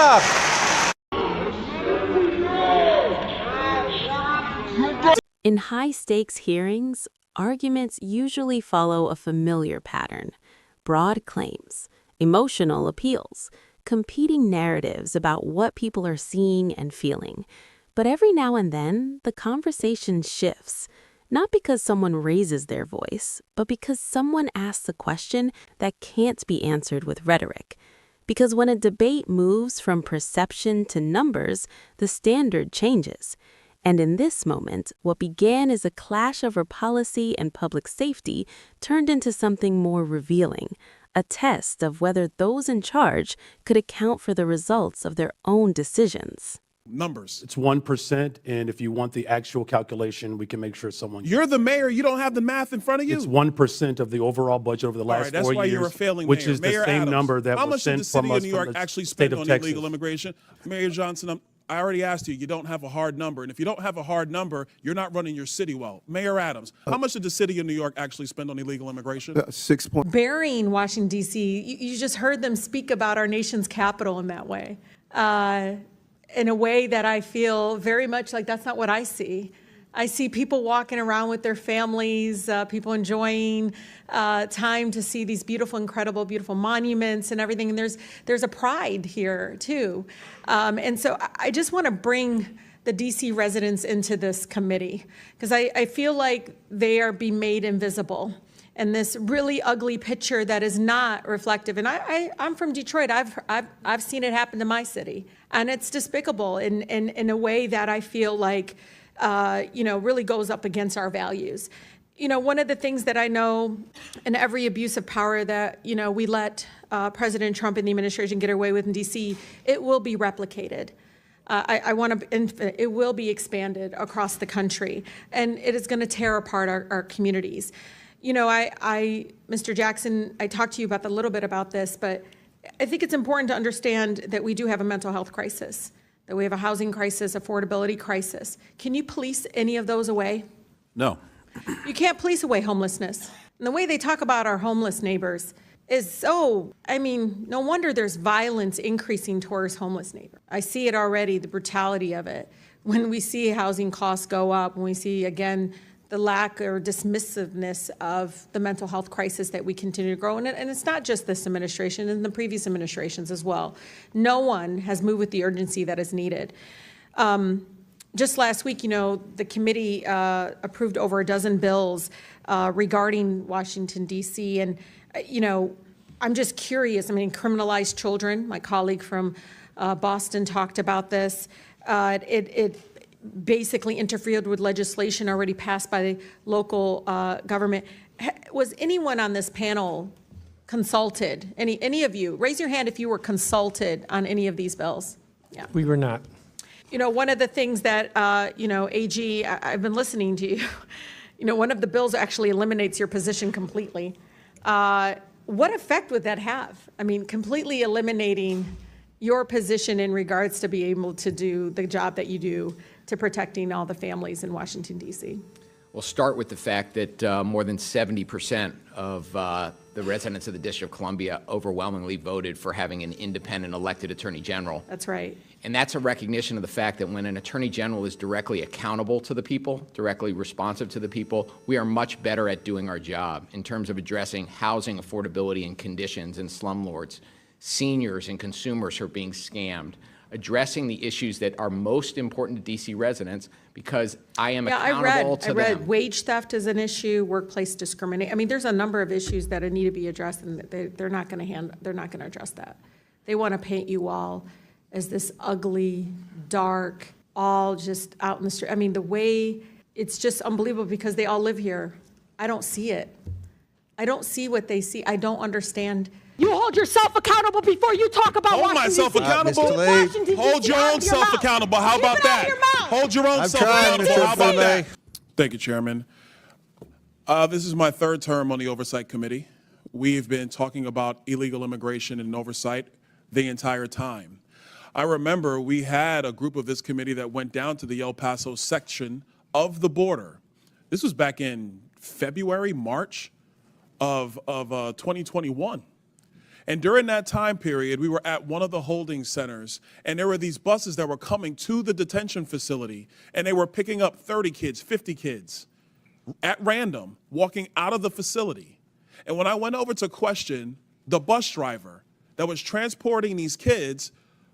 up. In high-stakes hearings, arguments usually follow a familiar pattern: broad claims, emotional appeals, competing narratives about what people are seeing and feeling. But every now and then, the conversation shifts, not because someone raises their voice, but because someone asks a question that can't be answered with rhetoric. Because when a debate moves from perception to numbers, the standard changes. And in this moment, what began as a clash over policy and public safety turned into something more revealing, a test of whether those in charge could account for the results of their own decisions. Numbers. It's 1%, and if you want the actual calculation, we can make sure someone... You're the mayor. You don't have the math in front of you? It's 1% of the overall budget over the last 4 years. That's why you're a failing which mayor. is Mayor the same Adams, number that was sent from us from the state of Texas. How much did the city of New York actually spend on illegal immigration? Mayor Johnson, I already asked you, you don't have a hard number. And if you don't have a hard number, you're not running your city well. Mayor Adams, how much did the city of New York actually spend on illegal immigration? 6 points. Burying Washington, D.C., you just heard them speak about our nation's capital in that way, in a way that I feel very much like that's not what I see. I see people walking around with their families, people enjoying time to see these beautiful, incredible, beautiful monuments and everything. And there's a pride here, too. And so I just want to bring the D.C. residents into this committee because I feel like they are being made invisible. And this really ugly picture that is not reflective. And I'm from Detroit. I've seen it happen to my city. And it's despicable in a way that I feel like really goes up against our values. One of the things that I know in every abuse of power that, we let President Trump and the administration get away with in D.C., it will be replicated. It will be expanded across the country, and it is going to tear apart our communities. Mr. Jackson, I talked to you about a little bit about this, but I think it's important to understand that we do have a mental health crisis, that we have a housing crisis, affordability crisis. Can you police any of those away? No. You can't police away homelessness. And the way they talk about our homeless neighbors is no wonder there's violence increasing towards homeless neighbors. I see it already, the brutality of it. When we see housing costs go up, when we see, again, the lack or dismissiveness of the mental health crisis that we continue to grow. And it's not just this administration, and the previous administrations as well. No one has moved with the urgency that is needed. Just last week, the committee approved over a dozen bills regarding Washington, D.C. And, I'm just curious. Criminalized children. My colleague from Boston talked about this. It basically interfered with legislation already passed by the local government. Was anyone on this panel consulted? Any of you? Raise your hand if you were consulted on any of these bills. Yeah. We were not. One of the things that, AG, I've been listening to you. One of the bills actually eliminates your position completely. What effect would that have? Completely eliminating your position in regards to be able to do the job that you do to protecting all the families in Washington, D.C. We'll start with the fact that more than 70% of the residents of the District of Columbia overwhelmingly voted for having an independent elected attorney general. That's right. And that's a recognition of the fact that when an attorney general is directly accountable to the people, directly responsive to the people, we are much better at doing our job in terms of addressing housing affordability and conditions in slumlords, seniors and consumers who are being scammed, addressing the issues that are most important to D.C. residents, because I am accountable to them. I read wage theft is an issue, workplace discrimination. There's a number of issues that need to be addressed, and they're not going to address that. They want to paint you all as this ugly, dark, all just out in the street. The way it's just unbelievable because they all live here. I don't see it. I don't see what they see. I don't understand. You hold yourself accountable before you talk about Hold myself accountable? Hold your own self accountable. How about that? Hold your own self accountable. How about that? Thank you, Chairman. This is my third term on the Oversight Committee. We've been talking about illegal immigration and oversight the entire time. I remember we had a group of this committee that went down to the El Paso section of the border. This was back in February, March of 2021. And during that time period, we were at one of the holding centers, and there were these buses that were coming to the detention facility, and they were picking up 30 kids, 50 kids at random, walking out of the facility. And when I went over to question the bus driver that was transporting these kids,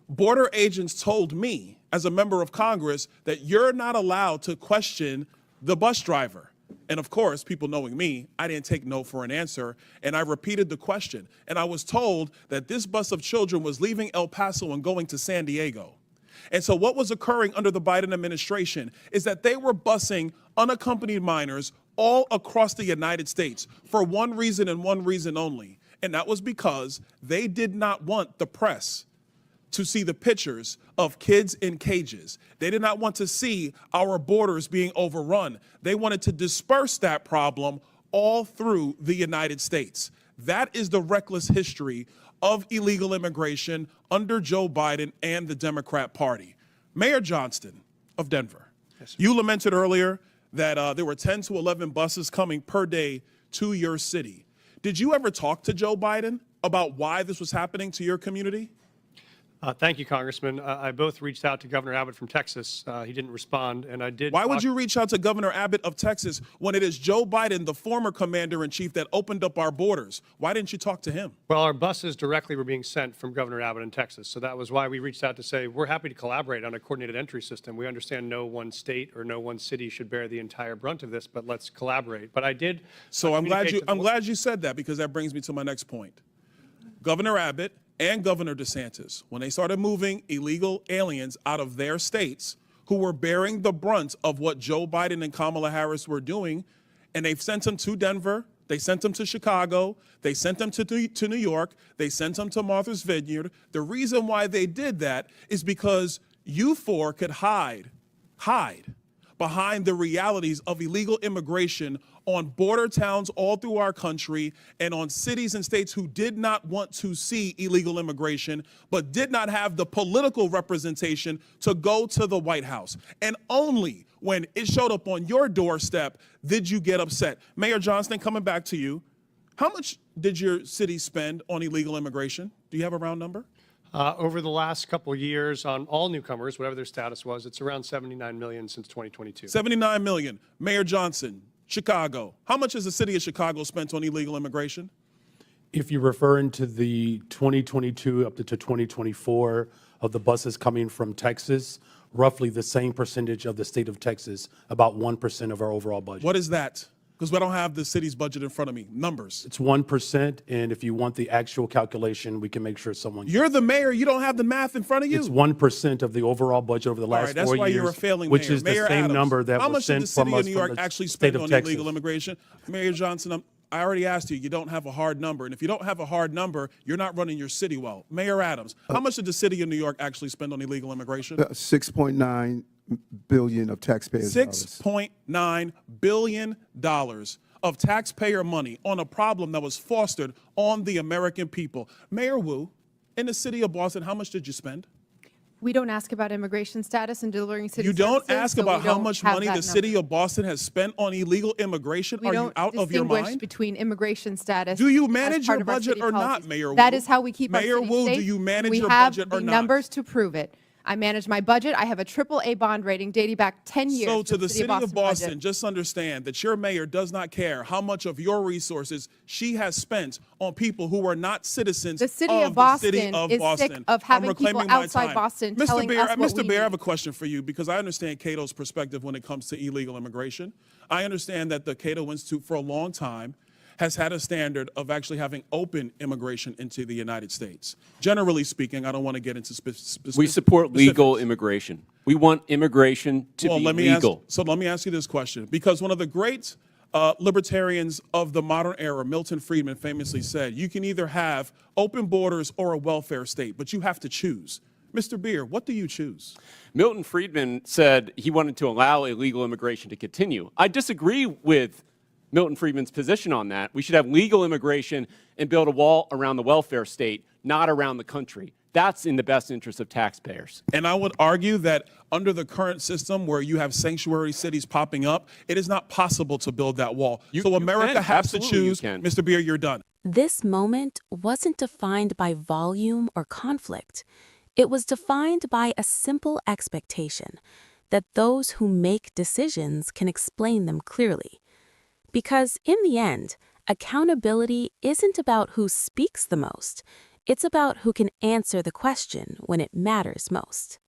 border agents told me, as a member of Congress, that you're not allowed to question the bus driver. And of course, people knowing me, I didn't take no for an answer, and I repeated the question. And I was told that this bus of children was leaving El Paso and going to San Diego. And so what was occurring under the Biden administration is that they were busing unaccompanied minors all across the United States for one reason and one reason only. And that was because they did not want the press to see the pictures of kids in cages. They did not want to see our borders being overrun. They wanted to disperse that problem all through the United States. That is the reckless history of illegal immigration under Joe Biden and the Democrat Party. Mayor Johnston of Denver, you lamented earlier that there were 10 to 11 buses coming per day to your city. Did you ever talk to Joe Biden about why this was happening to your community? Thank you, Congressman. I both reached out to Governor Abbott from Texas. He didn't respond, and I did. Why would you reach out to Governor Abbott of Texas when it is Joe Biden, the former commander-in-chief, that opened up our borders? Why didn't you talk to him? Well, our buses directly were being sent from Governor Abbott in Texas, so that was why we reached out to say we're happy to collaborate on a coordinated entry system. We understand no one state or no one city should bear the entire brunt of this, but let's collaborate. But I did. So I'm glad you said that, because that brings me to my next point. Governor Abbott and Governor DeSantis, when they started moving illegal aliens out of their states who were bearing the brunt of what Joe Biden and Kamala Harris were doing, and they've sent them to Denver, they sent them to Chicago, they sent them to New York, they sent them to Martha's Vineyard. The reason why they did that is because you four could hide behind the realities of illegal immigration on border towns all through our country and on cities and states who did not want to see illegal immigration, but did not have the political representation to go to the White House. And only when it showed up on your doorstep did you get upset. Mayor Johnston, coming back to you, how much did your city spend on illegal immigration? Do you have a round number? Over the last couple of years on all newcomers, whatever their status was, it's around $79 million since 2022. $79 million. Mayor Johnson, Chicago. How much has the city of Chicago spent on illegal immigration? If you're referring to the 2022 up to 2024 of the buses coming from Texas, roughly the same percentage of the state of Texas, about 1% of our overall budget. What is that? Because I don't have the city's budget in front of me. Numbers. It's 1%, and if you want the actual calculation, we can make sure someone. You're the mayor. You don't have the math in front of you. It's 1% of the overall budget over the last 4 years. That's why you're a failing which mayor. is Mayor the same Adams, number that how was much sent did the city from us of New York actually spend on illegal immigration? Mayor Johnson, I already asked you. You don't have a hard number, and if you don't have a hard number, you're not running your city well. Mayor Adams, how much did the city of New York actually spend on illegal immigration? $6.9 billion of taxpayers' dollars. $6.9 billion of taxpayer money on a problem that was fostered on the American people. Mayor Wu, in the city of Boston, how much did you spend? We don't ask about immigration status and delivering city You don't services, ask so about we how don't much have money that the city of Boston has spent on illegal immigration? We Are you don't out of your distinguish mind? between immigration status. Do you as manage part your of our budget city or not, policies. Mayor Wu? That is how we keep Mayor our city Wu, safe. do you manage we your have budget or the not? numbers to prove it. I manage my budget. I have a AAA bond rating dating back 10 years. So to the city of Boston, budget. just understand that your mayor does not care how much of your resources she has spent on people who are not citizens The city of of Boston the city of is Boston. sick of having I'm reclaiming people my outside time. Boston Mr. telling Bear, us what Mr. we Bear, I have need. a question for you, because I understand Cato's perspective when it comes to illegal immigration. I understand that the Cato Institute for a long time has had a standard of actually having open immigration into the United States. Generally speaking, I don't want to get into specifics. We support legal immigration. We want immigration to be legal. So let me ask you this question, because one of the great libertarians of the modern era, Milton Friedman, famously said, you can either have open borders or a welfare state, but you have to choose. Mr. Beer, what do you choose? Milton Friedman said he wanted to allow illegal immigration to continue. I disagree with Milton Friedman's position on that. We should have legal immigration and build a wall around the welfare state, not around the country. That's in the best interest of taxpayers. And I would argue that under the current system where you have sanctuary cities popping up, it is not possible to build that wall. So America has to choose. Mr. Beer, you're done. This moment wasn't defined by volume or conflict. It was defined by a simple expectation that those who make decisions can explain them clearly. Because in the end, accountability isn't about who speaks the most. It's about who can answer the question when it matters most.